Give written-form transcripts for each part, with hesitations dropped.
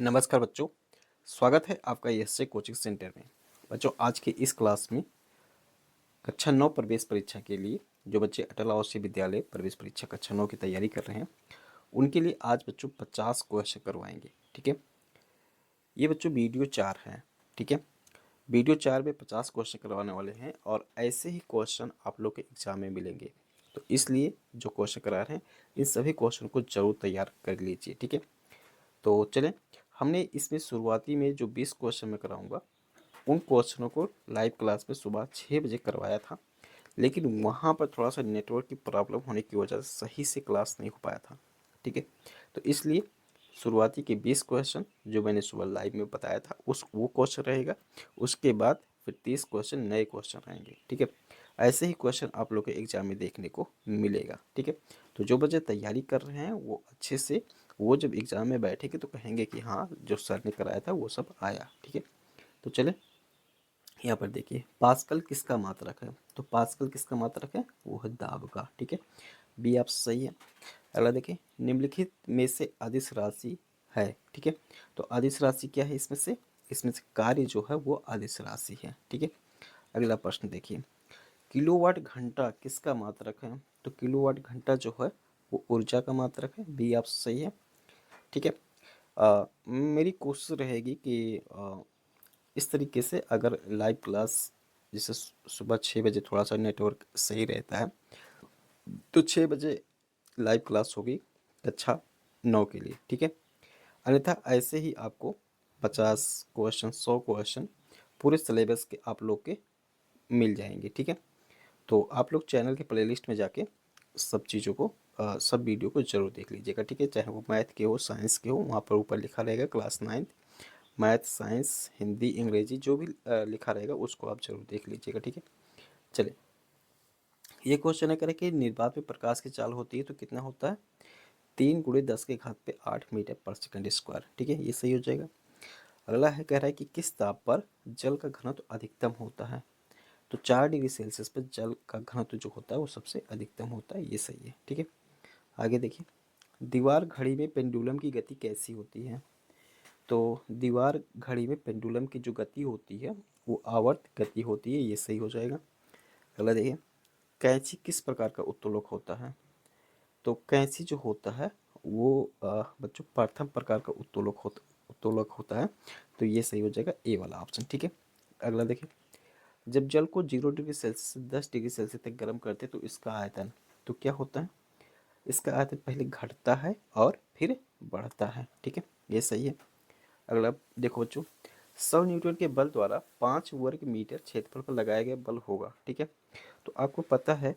नमस्कार बच्चों, स्वागत है आपका एसजे कोचिंग सेंटर में। बच्चों, आज की इस क्लास में कक्षा 9 प्रवेश परीक्षा के लिए जो बच्चे अटल आवासीय विद्यालय प्रवेश परीक्षा कक्षा 9 की तैयारी कर रहे हैं, उनके लिए आज बच्चों 50 क्वेश्चन करवाएंगे। ठीक है, ये बच्चों वीडियो 4 है। ठीक है, वीडियो 4 में 50 क्वेश्चन करवाने वाले हैं और ऐसे ही क्वेश्चन आप लोग के एग्जाम में मिलेंगे। तो इसलिए जो क्वेश्चन करा रहे हैं, इन सभी क्वेश्चन को जरूर तैयार कर लीजिए। ठीक है, तो चलें, हमने इसमें शुरुआती में जो 20 क्वेश्चन मैं कराऊंगा, उन क्वेश्चनों को लाइव क्लास में सुबह 6 बजे करवाया था, लेकिन वहाँ पर थोड़ा सा नेटवर्क की प्रॉब्लम होने की वजह से सही से क्लास नहीं हो पाया था। ठीक है, तो इसलिए शुरुआती के 20 क्वेश्चन जो मैंने सुबह लाइव में बताया था वो क्वेश्चन रहेगा। उसके बाद फिर 30 क्वेश्चन नए क्वेश्चन रहेंगे। ठीक है, ऐसे ही क्वेश्चन आप लोग के एग्जाम में देखने को मिलेगा। ठीक है, तो जो बच्चे तैयारी कर रहे हैं वो अच्छे से, वो जब एग्ज़ाम में बैठेंगे तो कहेंगे कि हाँ, जो सर ने कराया था वो सब आया। ठीक है, तो चले यहाँ पर देखिए, पास्कल किसका मात्रक है? तो पास्कल किसका मात्रक है? वो है दाब का। ठीक है, बी आप सही है। अगला देखिए, निम्नलिखित में से अदिश राशि है। ठीक है, तो अदिश राशि क्या है? इसमें से कार्य जो है वो अदिश राशि है। ठीक है, अगला प्रश्न देखिए, किलोवाट घंटा किसका मात्रक है? तो किलोवाट घंटा जो है वो ऊर्जा का मात्रक है। बी आप सही है। ठीक है, मेरी कोशिश रहेगी कि इस तरीके से अगर लाइव क्लास, जैसे सुबह 6 बजे थोड़ा सा नेटवर्क सही रहता है, तो 6 बजे लाइव क्लास होगी कक्षा 9 के लिए। ठीक है, अन्यथा ऐसे ही आपको 50 क्वेश्चन, 100 क्वेश्चन पूरे सिलेबस के आप लोग के मिल जाएंगे। ठीक है, तो आप लोग चैनल के प्लेलिस्ट में जाके सब चीज़ों को, सब वीडियो को जरूर देख लीजिएगा। ठीक है, चाहे वो मैथ के हो, साइंस के हो, वहाँ पर ऊपर लिखा रहेगा क्लास 9 मैथ, साइंस, हिंदी, अंग्रेजी, जो भी लिखा रहेगा उसको आप जरूर देख लीजिएगा। ठीक है, चलिए, ये क्वेश्चन है करें कि निर्वात में प्रकाश की चाल होती है तो कितना होता है? 3 × 10⁻⁸मीटर पर सेकंड स्क्वायर। ठीक है, ये सही हो जाएगा। अगला है, कह रहा है कि किस ताप पर जल का घनत्व अधिकतम होता है? तो 4 डिग्री सेल्सियस पर जल का घनत्व जो होता है वो सबसे अधिकतम होता है। ये सही है। ठीक है, आगे देखिए, दीवार घड़ी में पेंडुलम की गति कैसी होती है? तो दीवार घड़ी में पेंडुलम की जो गति होती है वो आवर्त गति होती है। ये सही हो जाएगा। अगला देखिए, कैंची किस प्रकार का उत्तोलक होता है? तो कैंची जो होता है वो बच्चों प्रथम प्रकार का उत्तोलक होता है। तो ये सही हो जाएगा, ए वाला ऑप्शन। ठीक है, अगला देखिए, जब जल को 0 डिग्री सेल्सियस से 10 डिग्री सेल्सियस तक गर्म करते हैं तो इसका आयतन तो क्या होता है? इसका आयतन पहले घटता है और फिर बढ़ता है। ठीक है, ये सही है। अगला देखो बच्चों, 100 न्यूटन के बल द्वारा 5 वर्ग मीटर क्षेत्रफल पर लगाया गया बल होगा। ठीक है, तो आपको पता है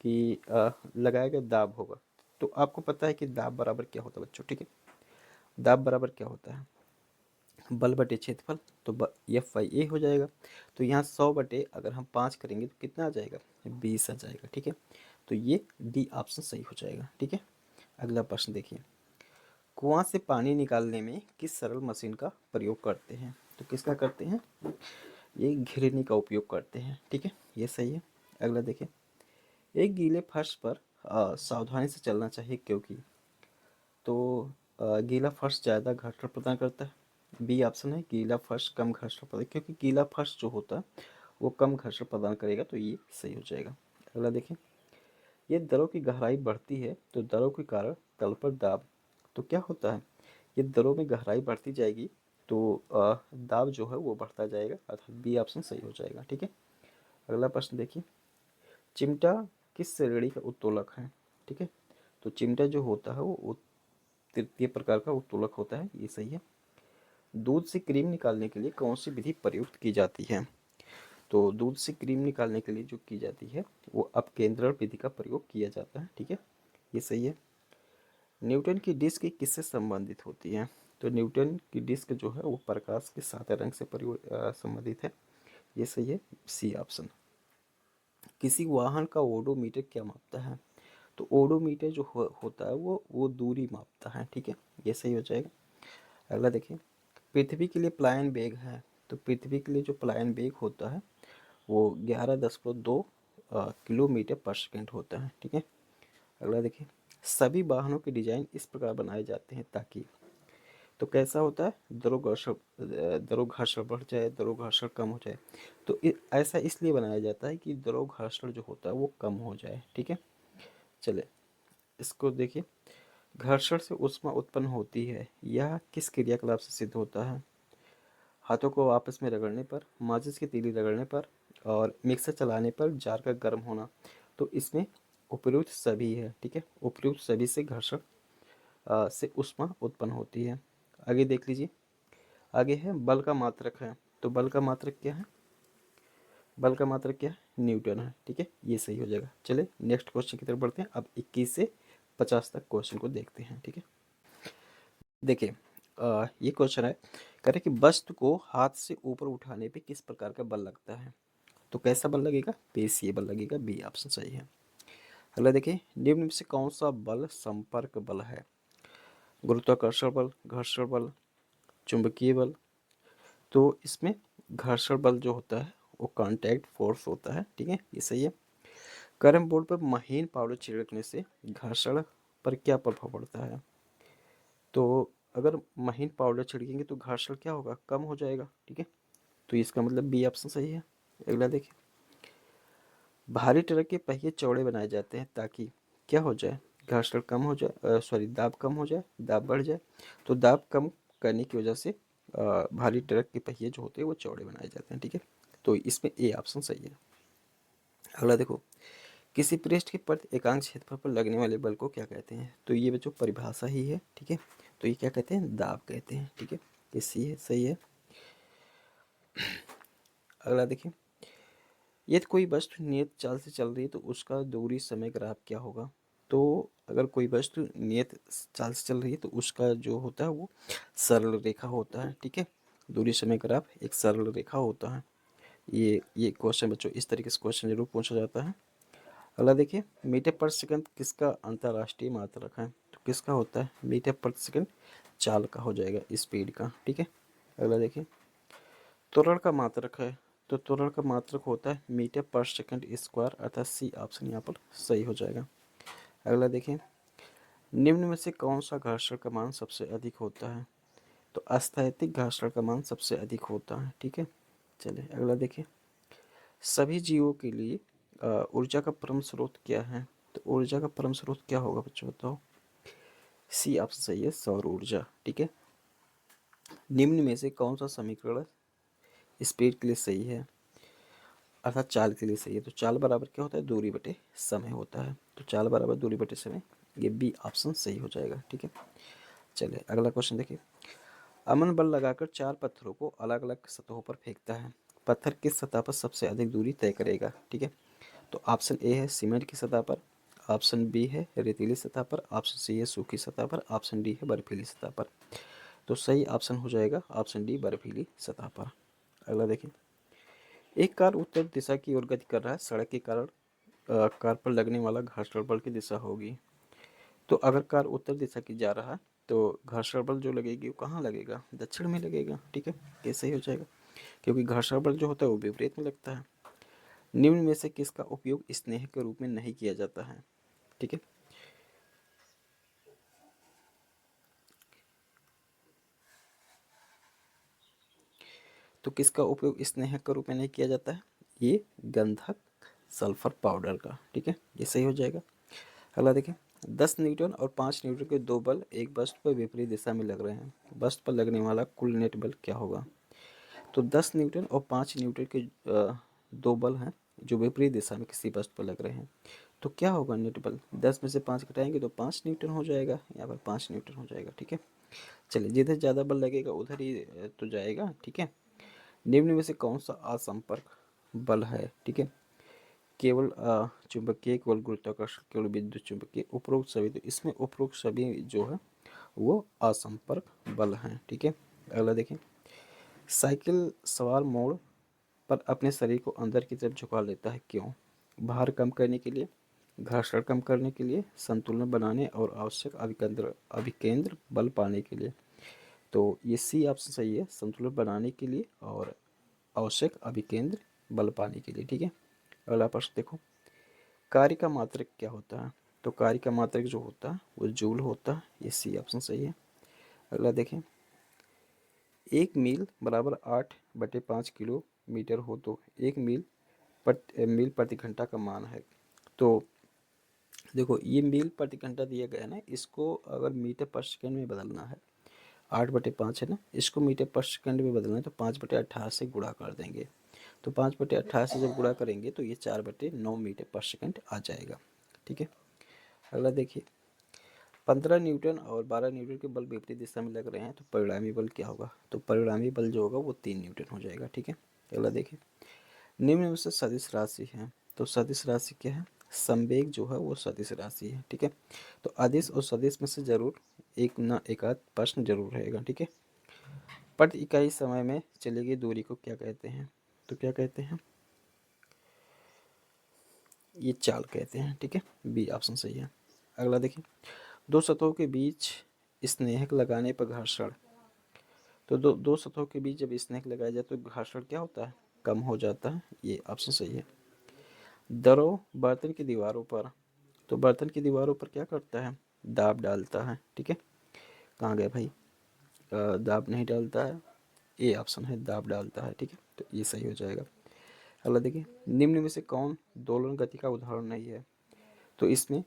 कि लगाया गया दाब होगा। तो आपको पता है कि दाब बराबर क्या होता है बच्चों? ठीक है, दाब बराबर क्या होता है? बल बटे क्षेत्रफल, तो एफ वाई ए हो जाएगा। तो यहाँ 100 बटे अगर हम 5 करेंगे तो कितना आ जाएगा? 20 आ जाएगा। ठीक है, तो ये डी ऑप्शन सही हो जाएगा। ठीक है, अगला प्रश्न देखिए, कुआं से पानी निकालने में किस सरल मशीन का प्रयोग करते हैं? तो किसका करते हैं? ये घिरनी का उपयोग करते हैं। ठीक है, ये सही है। अगला देखिए, एक गीले फर्श पर सावधानी से चलना चाहिए क्योंकि, तो गीला फर्श ज़्यादा घर्षण प्रदान करता है। बी ऑप्शन है, गीला फर्श कम घर्षण प्रदान, क्योंकि गीला फर्श जो होता है वो कम घर्षण प्रदान करेगा। तो ये सही हो जाएगा। अगला देखिए, ये दरों की गहराई बढ़ती है तो दरों के कारण तल पर दाब तो क्या होता है? ये दरों में गहराई बढ़ती जाएगी तो दाब जो है वो बढ़ता जाएगा, अर्थात बी ऑप्शन सही हो जाएगा। ठीक है, अगला प्रश्न देखिए, चिमटा किस श्रेणी का उत्तोलक है? ठीक है, तो चिमटा जो होता है वो तृतीय प्रकार का उत्तोलक होता है। ये सही है। दूध से क्रीम निकालने के लिए कौन सी विधि प्रयुक्त की जाती है? तो दूध से क्रीम निकालने के लिए जो की जाती है वो अपकेंद्रण विधि का प्रयोग किया जाता है। ठीक है, ये सही है। न्यूटन की डिस्क किससे संबंधित होती है? तो न्यूटन की डिस्क जो है वो प्रकाश के 7 रंग से संबंधित है। ये सही है, सी ऑप्शन। किसी वाहन का ओडोमीटर क्या मापता है? तो ओडोमीटर जो होता है वो दूरी मापता है। ठीक है, ये सही हो जाएगा। अगला देखिए, पृथ्वी के लिए प्लायन वेग है। तो पृथ्वी के लिए जो प्लायन वेग होता है वो 11.2 किलोमीटर पर सेकेंड होता है। ठीक है, अगला देखिए, सभी वाहनों के डिजाइन इस प्रकार बनाए जाते हैं ताकि, तो कैसा होता है, द्रव घर्षण बढ़ जाए, द्रव घर्षण कम हो जाए। तो ऐसा इसलिए बनाया जाता है कि द्रव घर्षण जो होता है वो कम हो जाए, ठीक है। चले इसको देखिए, घर्षण से ऊष्मा उत्पन्न होती है, यह किस क्रियाकलाप से सिद्ध होता है? हाथों को आपस में रगड़ने पर, माचिस की तीली रगड़ने पर, और मिक्सर चलाने पर जार का गर्म होना। तो इसमें उपयुक्त सभी है, ठीक है। उपयुक्त सभी से घर्षण से ऊष्मा उत्पन्न होती है। आगे देख लीजिए, आगे है बल का मात्रक है। तो बल का मात्रक क्या है? बल का मात्रक क्या है? न्यूटन है, ठीक है। ये सही हो जाएगा। चले नेक्स्ट क्वेश्चन की तरफ बढ़ते हैं। अब 21 से 50 तक क्वेश्चन को देखते हैं, ठीक है। देखिए, ये क्वेश्चन है, कह रहे कि वस्तु को हाथ से ऊपर उठाने पे किस प्रकार का बल लगता है? तो कैसा बल लगेगा? पेशीय बल लगेगा। बी ऑप्शन सही है। अगला देखिए, निम्न में से कौन सा बल संपर्क बल है? गुरुत्वाकर्षण बल, घर्षण बल, चुंबकीय बल। तो इसमें घर्षण बल जो होता है वो कांटेक्ट फोर्स होता है, ठीक है। ये सही है। कैरम बोर्ड पर महीन पाउडर छिड़कने से घर्षण पर क्या प्रभाव पड़ता है? तो अगर महीन पाउडर छिड़केंगे तो घर्षण क्या होगा? कम हो जाएगा, ठीक है। तो इसका मतलब बी ऑप्शन सही है। अगला देखिए, भारी ट्रक के पहिए चौड़े बनाए जाते हैं ताकि क्या हो जाए? घर्षण कम हो जाए, सॉरी दाब कम हो जाए, दाब बढ़ जाए। तो दाब कम करने की वजह से भारी ट्रक के पहिए जो होते हैं वो चौड़े बनाए जाते हैं, ठीक है। तो इसमें ए ऑप्शन सही है। अगला देखो, किसी पृष्ठ के प्रति एकांक क्षेत्रफल पर लगने वाले बल को क्या कहते हैं? तो ये बच्चों परिभाषा ही है, ठीक है। तो ये क्या कहते हैं? दाब कहते हैं, ठीक है। ये सी है, सही है। अगला देखिए, यदि कोई वस्तु नियत चाल से चल रही है तो उसका दूरी समय ग्राफ क्या होगा? तो अगर कोई वस्तु नियत चाल से चल रही है तो उसका जो होता है वो सरल रेखा होता है, ठीक है। दूरी समय ग्राफ एक सरल रेखा होता है। ये क्वेश्चन बच्चों इस तरीके से क्वेश्चन जरूर पूछा जाता है। अगला देखिए, मीटर पर सेकंड किसका अंतर्राष्ट्रीय मात्रक है? तो किसका होता है? मीटर पर सेकंड चाल का हो जाएगा, स्पीड का, ठीक है। अगला देखिए, त्वरण का मात्रक है। तो त्वरण का मात्रक होता है मीटर पर सेकंड स्क्वायर, अर्थात सी ऑप्शन यहाँ पर सही हो जाएगा। अगला देखिए, निम्न में से कौन सा घर्षण का मान सबसे अधिक होता है? तो अस्थैतिक घर्षण का मान सबसे अधिक होता है, ठीक है। चलिए अगला देखिए, सभी जीवों के लिए ऊर्जा का परम स्रोत क्या है? तो ऊर्जा का परम स्रोत क्या होगा बच्चों, बताओ। सी ऑप्शन सही है, सौर ऊर्जा, ठीक है। निम्न में से कौन सा समीकरण स्पीड के लिए सही है, अर्थात चाल के लिए सही है? तो चाल बराबर क्या होता है? दूरी बटे समय होता है। तो चाल बराबर दूरी बटे समय, ये बी ऑप्शन सही हो जाएगा, ठीक है। चलिए अगला क्वेश्चन देखिए, अमन बल लगाकर चार पत्थरों को अलग अलग सतहों पर फेंकता है, पत्थर किस सतह पर सबसे अधिक दूरी तय करेगा, ठीक है। तो ऑप्शन ए है सीमेंट की सतह पर, ऑप्शन बी है रेतीली सतह पर, ऑप्शन सी है सूखी सतह पर, ऑप्शन डी है बर्फीली सतह पर। तो सही ऑप्शन हो जाएगा ऑप्शन डी, बर्फीली सतह पर। अगला देखिए, एक कार उत्तर दिशा की ओर गति कर रहा है, सड़क के कारण कार पर लगने वाला घर्षण बल की दिशा होगी। तो अगर कार उत्तर दिशा की जा रहा है तो घर्षण बल जो लगेगी वो कहाँ लगेगा? दक्षिण में लगेगा, ठीक है। ये सही हो जाएगा, क्योंकि घर्षण बल जो होता है वो विपरीत में लगता है। निम्न में से किसका उपयोग स्नेह के रूप में नहीं किया जाता है, ठीक है। तो किसका उपयोग स्नेहक के रूप में नहीं किया जाता है? ये गंधक सल्फर पाउडर का, ठीक है। ये सही हो जाएगा। अगला देखिए, 10 न्यूटन और 5 न्यूटन के दो बल एक वस्तु पर विपरीत दिशा में लग रहे हैं, वस्तु पर लगने वाला कुल नेट बल क्या होगा? तो 10 न्यूटन और 5 न्यूटन के दो बल हैं जो विपरीत दिशा में किसी वस्तु पर लग रहे हैं। तो क्या होगा नेट बल? 10 में से 5 घटाएंगे तो 5 न्यूटन हो जाएगा, यहाँ पर 5 न्यूटन हो जाएगा, ठीक है। चलिए जिधर ज़्यादा बल लगेगा उधर ही तो जाएगा, ठीक है। निम्न में से कौन सा असंपर्क बल है, ठीक है? केवल चुंबकीय, केवल गुरुत्वाकर्षण, केवल विद्युत चुंबकीय, उपरोक्त सभी। तो इसमें उपरोक्त सभी जो है वो असंपर्क बल हैं, ठीक है। अगला देखें, साइकिल सवार मोड़ पर अपने शरीर को अंदर की तरफ झुका लेता है, क्यों? भार कम करने के लिए, घर्षण कम करने के लिए, संतुलन बनाने और आवश्यक अभिकेंद्र बल पाने के लिए। तो ये सी ऑप्शन सही है, संतुलन बनाने के लिए और आवश्यक अभिकेंद्र बल पाने के लिए, ठीक है। अगला प्रश्न देखो, कार्य का मात्रक क्या होता है? तो कार्य का मात्रक जो होता है वो जूल होता है, ये सी ऑप्शन सही है। अगला देखें, 1 मील बराबर 8/5 किलोमीटर हो तो 1 मील प्रति घंटा का मान है। तो देखो ये मील प्रति घंटा दिया गया है ना, इसको अगर मीटर पर सेकंड में बदलना है, 8/5 है ना, इसको मीटर पर सेकंड में बदलना है तो 5/18 से गुणा कर देंगे। तो 5/18 से जब गुणा करेंगे तो ये 4/9 मीटर पर सेकंड आ जाएगा। ठीक है, अगला देखिए, 15 न्यूटन और 12 न्यूटन के बल विपरीत दिशा में लग रहे हैं तो परिणामी बल क्या होगा? तो परिणामी बल जो होगा वो 3 न्यूटन हो जाएगा। ठीक है, अगला देखिए, निम्न में से सदिश राशि है, तो सदिश राशि क्या है? संवेग जो है वो सदिश राशि है। ठीक है, तो अदिश और सदिश में से जरूर एक ना एक आध प्रश्न जरूर रहेगा। ठीक है, प्रति इकाई समय में चली गई दूरी को क्या कहते हैं? तो क्या कहते हैं? ये चाल कहते हैं। ठीक है, बी ऑप्शन सही है। अगला देखिए, दो सतहों के बीच स्नेहक लगाने पर घर्षण, तो दो सतहों के बीच जब स्नेहक लगाया जाए तो घर्षण क्या होता है? कम हो जाता है। ये ऑप्शन सही है। दरो बर्तन की दीवारों पर, तो बर्तन की दीवारों पर क्या करता है? दाब डालता है। ठीक है, कहाँ गए भाई? दाब नहीं डालता है, ए ऑप्शन है दाब डालता है। ठीक है, तो ये सही हो जाएगा। अगला देखिए, निम्न में से कौन दोलन गति का उदाहरण नहीं है? तो इसमें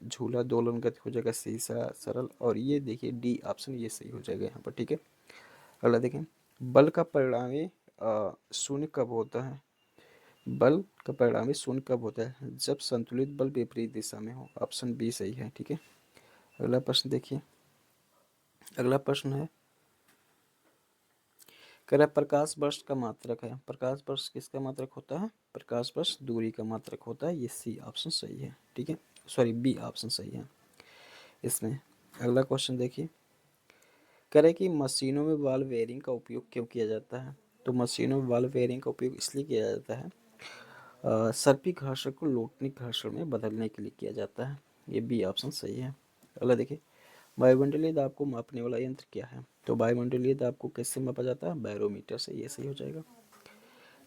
झूला दोलन गति हो जाएगा, शीशा सरल, और ये देखिए डी ऑप्शन ये सही हो जाएगा यहाँ पर। ठीक है, अगला देखें, बल का परिणामी शून्य कब होता है? बल का परिणामी शून्य कब होता है? जब संतुलित बल विपरीत दिशा में हो। ऑप्शन बी सही है। ठीक है, अगला प्रश्न देखिए, अगला प्रश्न है, कह रहा है प्रकाश वर्ष का मात्रक है। प्रकाश वर्ष किसका मात्रक होता है? प्रकाश वर्ष दूरी का मात्रक होता है। ये सी ऑप्शन सही है। ठीक है, सॉरी बी ऑप्शन सही है इसमें। अगला क्वेश्चन देखिए, कह रहे कि मशीनों में बॉल बेयरिंग का उपयोग क्यों किया जाता है? तो मशीनों में बॉल बेयरिंग का उपयोग इसलिए किया जाता है, सर्पी घर्षण को लोटनिक घर्षण में बदलने के लिए किया जाता है। ये बी ऑप्शन सही है। अगला देखिए, वायुमंडलीय दाब को मापने वाला यंत्र क्या है? तो वायुमंडलीय दाब को कैसे मापा जाता है? बैरोमीटर से। ये सही हो जाएगा।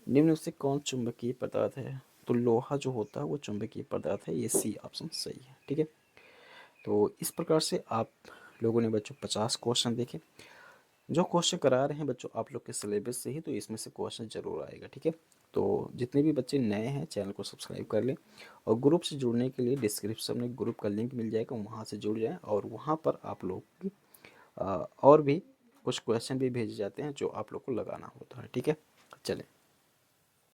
निम्न में से कौन चुंबकीय पदार्थ है? तो लोहा जो होता है वो चुंबकीय पदार्थ है। ये सी ऑप्शन सही है। ठीक है, तो इस प्रकार से आप लोगों ने बच्चों 50 क्वेश्चन देखे। जो क्वेश्चन करा रहे हैं बच्चों आप लोग के सिलेबस से ही, तो इसमें से क्वेश्चन जरूर आएगा। ठीक है, तो जितने भी बच्चे नए हैं चैनल को सब्सक्राइब कर लें, और ग्रुप से जुड़ने के लिए डिस्क्रिप्शन में ग्रुप का लिंक मिल जाएगा, वहाँ से जुड़ जाएं, और वहाँ पर आप लोग की और भी कुछ क्वेश्चन भी भेजे जाते हैं जो आप लोग को लगाना होता है। ठीक है, चलें।